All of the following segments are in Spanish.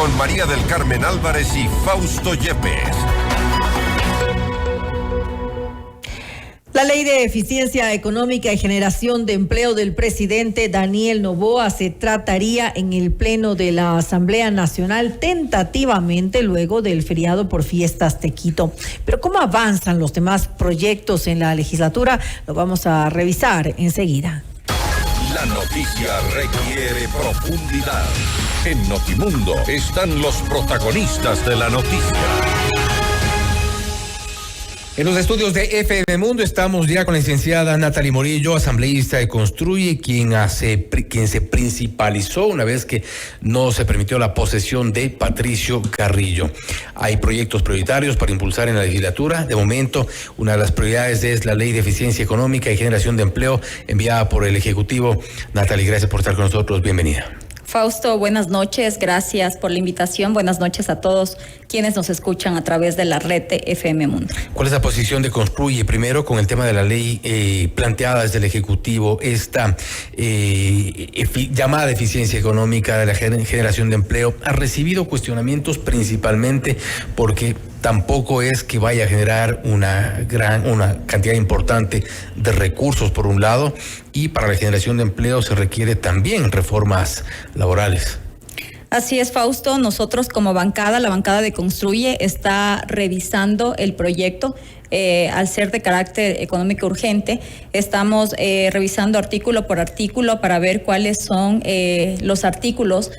con María del Carmen Álvarez y Fausto Yepes. La Ley de Eficiencia Económica y Generación de Empleo del presidente Daniel Noboa se trataría en el Pleno de la Asamblea Nacional tentativamente luego del feriado por fiestas de Quito. Pero ¿cómo avanzan los demás proyectos en la legislatura? Lo vamos a revisar enseguida. La noticia requiere profundidad. En Notimundo están los protagonistas de la noticia. En los estudios de FM Mundo estamos ya con la licenciada Natalie Morillo, asambleísta de Construye, quien se principalizó una vez que no se permitió la posesión de Patricio Carrillo. Hay proyectos prioritarios para impulsar en la legislatura. De momento, una de las prioridades es la Ley de Eficiencia Económica y Generación de Empleo enviada por el Ejecutivo. Natalie, gracias por estar con nosotros. Bienvenida. Fausto, buenas noches, gracias por la invitación, buenas noches a todos quienes nos escuchan a través de la red de FM Mundo. ¿Cuál es la posición de Construye? Primero, con el tema de la ley planteada desde el Ejecutivo, esta llamada eficiencia económica de la generación de empleo, ha recibido cuestionamientos principalmente porque tampoco es que vaya a generar una cantidad importante de recursos por un lado, y para la generación de empleo se requiere también reformas laborales. Así es, Fausto. Nosotros como bancada, la bancada de Construye está revisando el proyecto. Al ser de carácter económico urgente, estamos revisando artículo por artículo para ver cuáles son los artículos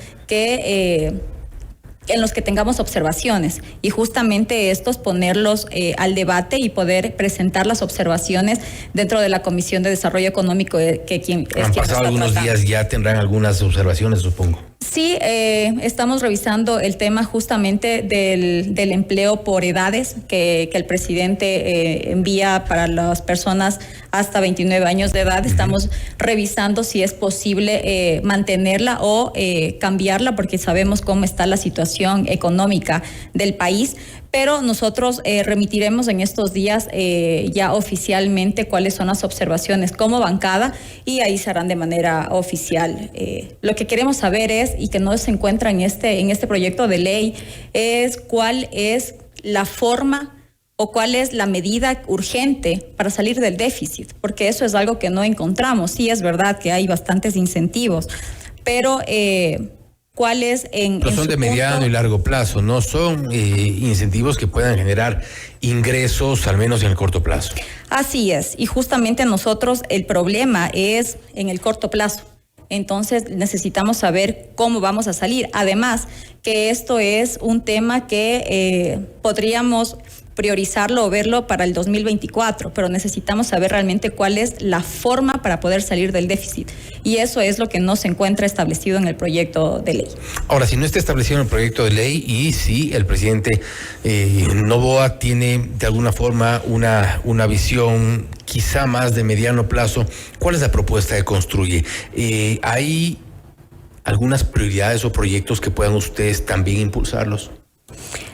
en los que tengamos observaciones, y justamente estos ponerlos al debate y poder presentar las observaciones dentro de la Comisión de Desarrollo Económico quien han pasado algunos días, ya tendrán algunas observaciones, supongo. Sí, estamos revisando el tema justamente del empleo por edades que el presidente envía para las personas hasta 29 años de edad. Estamos revisando si es posible mantenerla o cambiarla, porque sabemos cómo está la situación económica del país. Pero nosotros remitiremos en estos días ya oficialmente cuáles son las observaciones como bancada, y ahí se harán de manera oficial. Lo que queremos saber es, y que no se encuentra en este proyecto de ley, es cuál es la forma o cuál es la medida urgente para salir del déficit, porque eso es algo que no encontramos. Sí, es verdad que hay bastantes incentivos, pero ¿cuáles pero son de mediano y largo plazo, no son incentivos que puedan generar ingresos, al menos en el corto plazo? Así es, y justamente nosotros el problema es en el corto plazo. Entonces necesitamos saber cómo vamos a salir. Además, que esto es un tema que podríamos priorizarlo o verlo para el 2024, pero necesitamos saber realmente cuál es la forma para poder salir del déficit, y eso es lo que no se encuentra establecido en el proyecto de ley. Ahora, si no está establecido en el proyecto de ley, y si el presidente Noboa tiene de alguna forma una visión quizá más de mediano plazo, ¿cuál es la propuesta de Construye? ¿Hay algunas prioridades o proyectos que puedan ustedes también impulsarlos?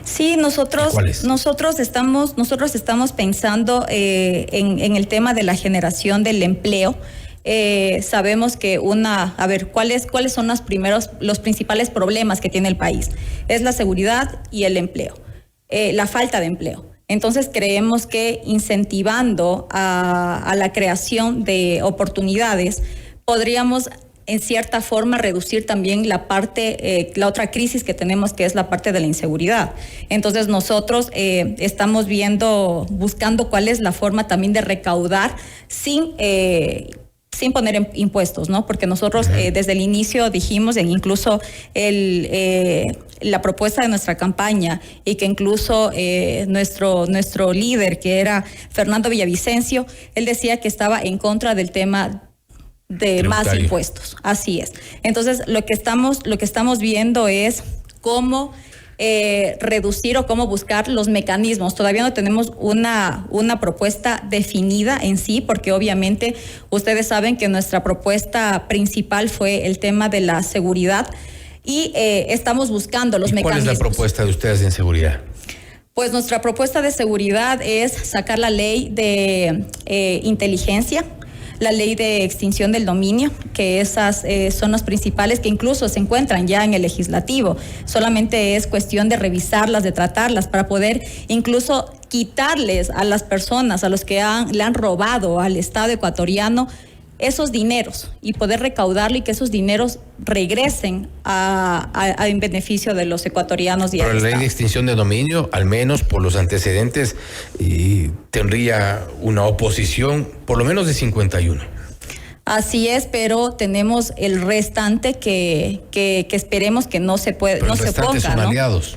Sí, nosotros estamos pensando en el tema de la generación del empleo. Sabemos que ¿cuáles son los principales problemas que tiene el país? Es la seguridad y el empleo, la falta de empleo. Entonces creemos que incentivando a la creación de oportunidades podríamos en cierta forma reducir también la otra crisis que tenemos, que es la parte de la inseguridad. Entonces nosotros estamos buscando cuál es la forma también de recaudar sin poner impuestos, ¿no? Porque nosotros desde el inicio dijimos, incluso la propuesta de nuestra campaña, y que incluso nuestro líder, que era Fernando Villavicencio, él decía que estaba en contra del tema de más impuestos. Así es. Entonces, lo que estamos viendo es cómo reducir o cómo buscar los mecanismos. Todavía no tenemos una propuesta definida en sí, porque obviamente ustedes saben que nuestra propuesta principal fue el tema de la seguridad, y estamos buscando los mecanismos. ¿Cuál es la propuesta de ustedes en seguridad? Pues nuestra propuesta de seguridad es sacar la ley de inteligencia, la ley de extinción del dominio, que esas son los principales que incluso se encuentran ya en el legislativo. Solamente es cuestión de revisarlas, de tratarlas, para poder incluso quitarles a las personas, a los que le han robado al Estado ecuatoriano esos dineros y poder recaudarlo y que esos dineros regresen en beneficio de los ecuatorianos. Pero la ley de extinción de dominio, al menos por los antecedentes, tendría una oposición por lo menos de 51. Así es, pero tenemos el restante que esperemos que no se pueda, no se ponga, son aliados,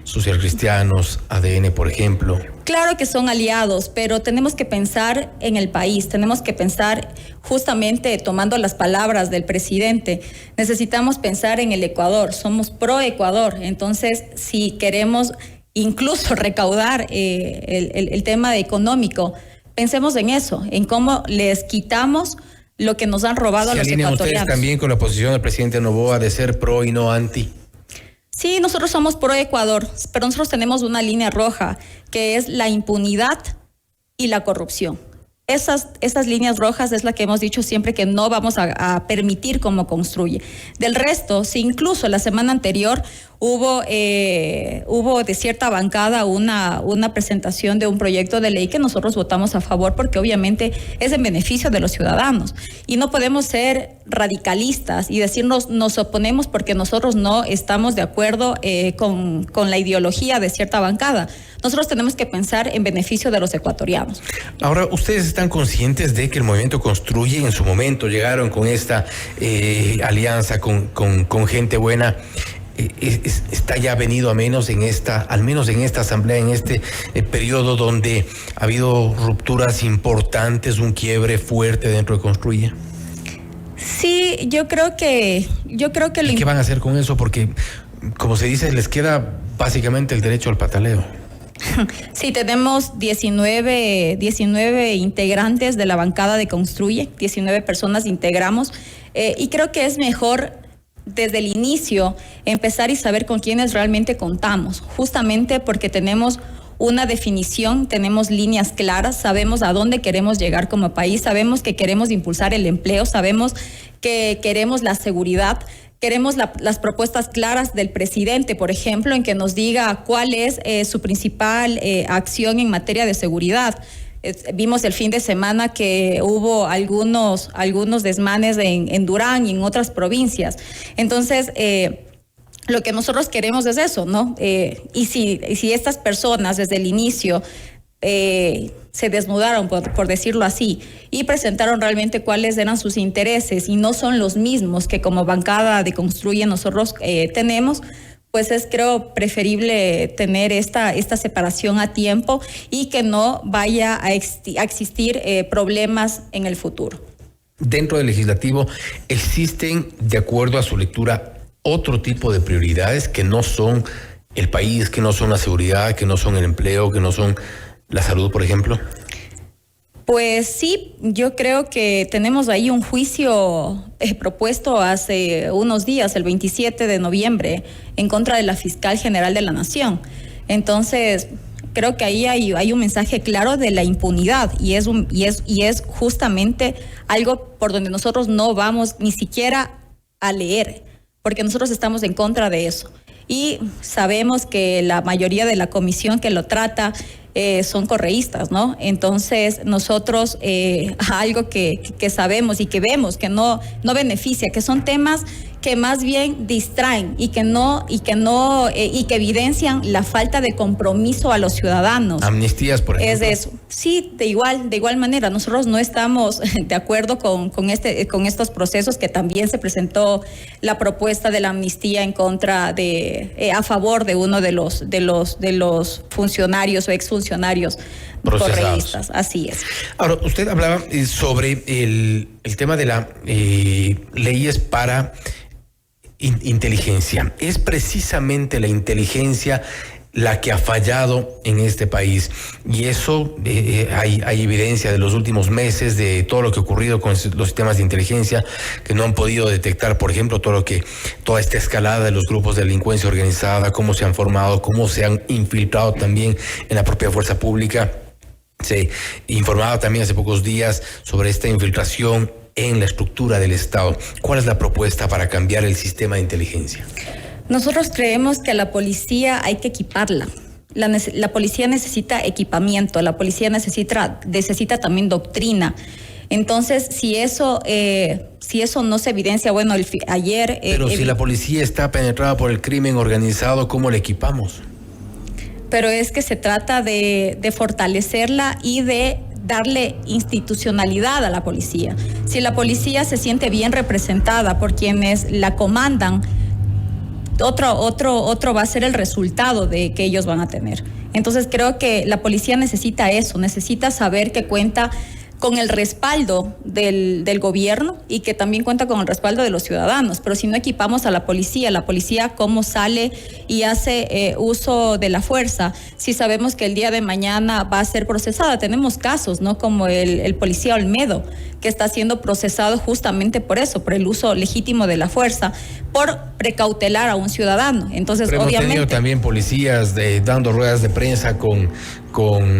socialcristianos, ADN, por ejemplo. Claro que son aliados, pero tenemos que pensar en el país, tenemos que pensar justamente tomando las palabras del presidente. Necesitamos pensar en el Ecuador, somos pro Ecuador, entonces si queremos incluso recaudar el tema económico, pensemos en eso, en cómo les quitamos lo que nos han robado a los ecuatorianos. ¿Se alinean ustedes también con la posición del presidente Noboa de ser pro y no anti? Sí, nosotros somos pro Ecuador, pero nosotros tenemos una línea roja, que es la impunidad y la corrupción. Esas líneas rojas es la que hemos dicho siempre que no vamos a permitir como construye. Del resto, si incluso la semana anterior hubo de cierta bancada una presentación de un proyecto de ley que nosotros votamos a favor porque obviamente es en beneficio de los ciudadanos. Y no podemos ser radicalistas y decirnos nos oponemos porque nosotros no estamos de acuerdo con la ideología de cierta bancada. Nosotros tenemos que pensar en beneficio de los ecuatorianos. Ahora, ¿ustedes están conscientes de que el Movimiento Construye en su momento llegaron con esta alianza con gente buena? Está ya venido al menos en esta asamblea, en este periodo donde ha habido rupturas importantes, un quiebre fuerte dentro de Construye. Sí, yo creo que ¿Qué van a hacer con eso? Porque, como se dice, les queda básicamente el derecho al pataleo. Sí, tenemos 19 integrantes de la bancada de Construye, 19 personas integramos, y creo que es mejor desde el inicio empezar y saber con quiénes realmente contamos, justamente porque tenemos una definición, tenemos líneas claras, sabemos a dónde queremos llegar como país, sabemos que queremos impulsar el empleo, sabemos que queremos la seguridad. Queremos las propuestas claras del presidente, por ejemplo, en que nos diga cuál es su principal acción en materia de seguridad. Vimos el fin de semana que hubo algunos desmanes en Durán y en otras provincias. Entonces, lo que nosotros queremos es eso, ¿no? Y si estas personas desde el inicio se desnudaron, por decirlo así, y presentaron realmente cuáles eran sus intereses y no son los mismos que como bancada de Construye nosotros tenemos, pues es creo preferible tener esta separación a tiempo y que no vaya a existir problemas en el futuro. Dentro del legislativo, ¿existen, de acuerdo a su lectura, otro tipo de prioridades que no son el país, que no son la seguridad, que no son el empleo, que no son la salud, por ejemplo? Pues sí, yo creo que tenemos ahí un juicio propuesto hace unos días, el 27 de noviembre, en contra de la Fiscal General de la Nación. Entonces, creo que ahí hay un mensaje claro de la impunidad y es justamente algo por donde nosotros no vamos ni siquiera a leer, porque nosotros estamos en contra de eso. Y sabemos que la mayoría de la comisión que lo trata son correístas, ¿no? Entonces nosotros algo que sabemos y que vemos que no beneficia, que son temas que más bien distraen y que evidencian la falta de compromiso a los ciudadanos. Amnistías, por ejemplo. Es de eso. Sí, de igual manera. Nosotros no estamos de acuerdo con estos procesos, que también se presentó la propuesta de la amnistía en contra a favor de uno de los funcionarios o exfuncionarios correístas. Así es. Ahora, usted hablaba sobre el tema de las leyes para inteligencia. Es precisamente la inteligencia la que ha fallado en este país, y eso hay evidencia de los últimos meses de todo lo que ha ocurrido con los sistemas de inteligencia, que no han podido detectar, por ejemplo, toda esta escalada de los grupos de delincuencia organizada, cómo se han formado, cómo se han infiltrado también en la propia fuerza pública. Se informaba también hace pocos días sobre esta infiltración en la estructura del Estado. ¿Cuál es la propuesta para cambiar el sistema de inteligencia? Nosotros creemos que a la policía hay que equiparla. La policía necesita equipamiento, la policía necesita también doctrina. Entonces, si eso no se evidencia, bueno, ayer... Pero si la policía está penetrada por el crimen organizado, ¿cómo la equipamos? Pero es que se trata de fortalecerla y de darle institucionalidad a la policía. Si la policía se siente bien representada por quienes la comandan, otro va a ser el resultado de que ellos van a tener. Entonces creo que la policía necesita eso, necesita saber que cuenta con el respaldo del gobierno y que también cuenta con el respaldo de los ciudadanos. Pero si no equipamos a la policía cómo sale y hace uso de la fuerza, si sabemos que el día de mañana va a ser procesada. Tenemos casos, ¿no? Como el policía Olmedo, que está siendo procesado justamente por eso, por el uso legítimo de la fuerza, por precautelar a un ciudadano. Entonces, pero obviamente... hemos tenido también policías dando ruedas de prensa con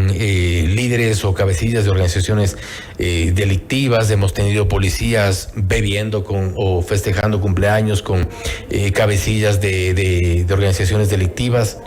líderes o cabecillas de organizaciones delictivas. Hemos tenido policías bebiendo o festejando cumpleaños con cabecillas de organizaciones delictivas.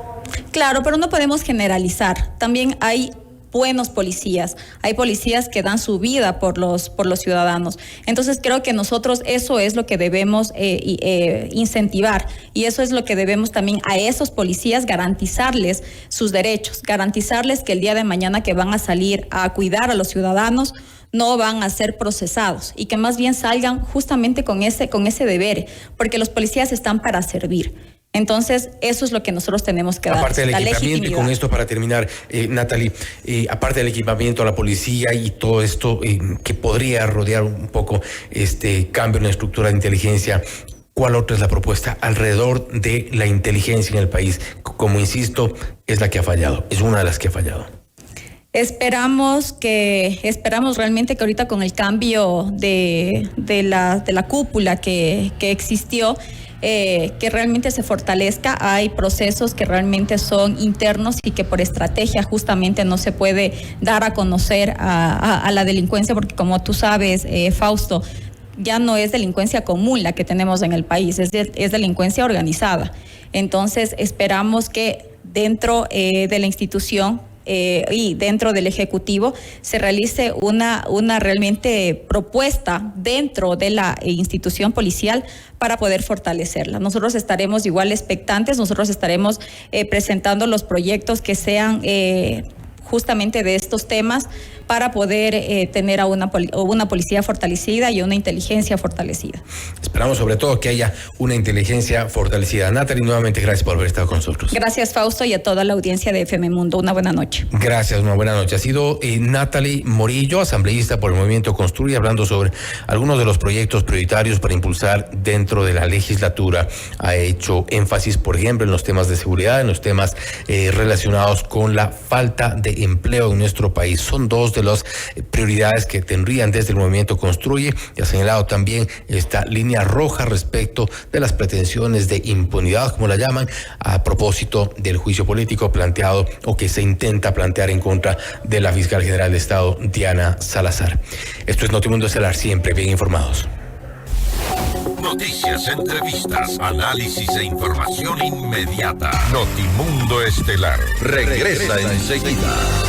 Claro, pero no podemos generalizar. También hay buenos policías, hay policías que dan su vida por los ciudadanos. Entonces creo que nosotros eso es lo que debemos incentivar, y eso es lo que debemos también a esos policías garantizarles sus derechos, garantizarles que el día de mañana que van a salir a cuidar a los ciudadanos no van a ser procesados y que más bien salgan justamente con ese deber, porque los policías están para servir. Entonces, eso es lo que nosotros tenemos que dar. Aparte del equipamiento, y con esto para terminar, Natalie, aparte del equipamiento a la policía y todo esto que podría rodear un poco este cambio en la estructura de inteligencia, ¿cuál otra es la propuesta alrededor de la inteligencia en el país? Como insisto, es la que ha fallado, es una de las que ha fallado. Esperamos realmente que ahorita con el cambio de la cúpula que existió, que realmente se fortalezca. Hay procesos que realmente son internos y que por estrategia justamente no se puede dar a conocer a la delincuencia, porque como tú sabes, Fausto, ya no es delincuencia común la que tenemos en el país, es delincuencia organizada. Entonces esperamos que dentro de la institución y dentro del Ejecutivo se realice una realmente propuesta dentro de la institución policial para poder fortalecerla. Nosotros estaremos igual expectantes, nosotros estaremos presentando los proyectos que sean justamente de estos temas para poder tener a una policía fortalecida y una inteligencia fortalecida. Esperamos sobre todo que haya una inteligencia fortalecida. Natalie, nuevamente gracias por haber estado con nosotros. Gracias, Fausto, y a toda la audiencia de FM Mundo. Una buena noche. Gracias, una buena noche. Ha sido Natalie Morillo, asambleísta por el Movimiento Construye, hablando sobre algunos de los proyectos prioritarios para impulsar dentro de la legislatura. Ha hecho énfasis, por ejemplo, en los temas de seguridad, en los temas relacionados con la falta de empleo en nuestro país. Son dos de las prioridades que tendrían desde el Movimiento Construye, y ha señalado también esta línea roja respecto de las pretensiones de impunidad, como la llaman, a propósito del juicio político planteado o que se intenta plantear en contra de la fiscal general de Estado, Diana Salazar. Esto es Notimundo Estelar, siempre bien informados. Noticias, entrevistas, análisis e información inmediata. Notimundo Estelar regresa enseguida.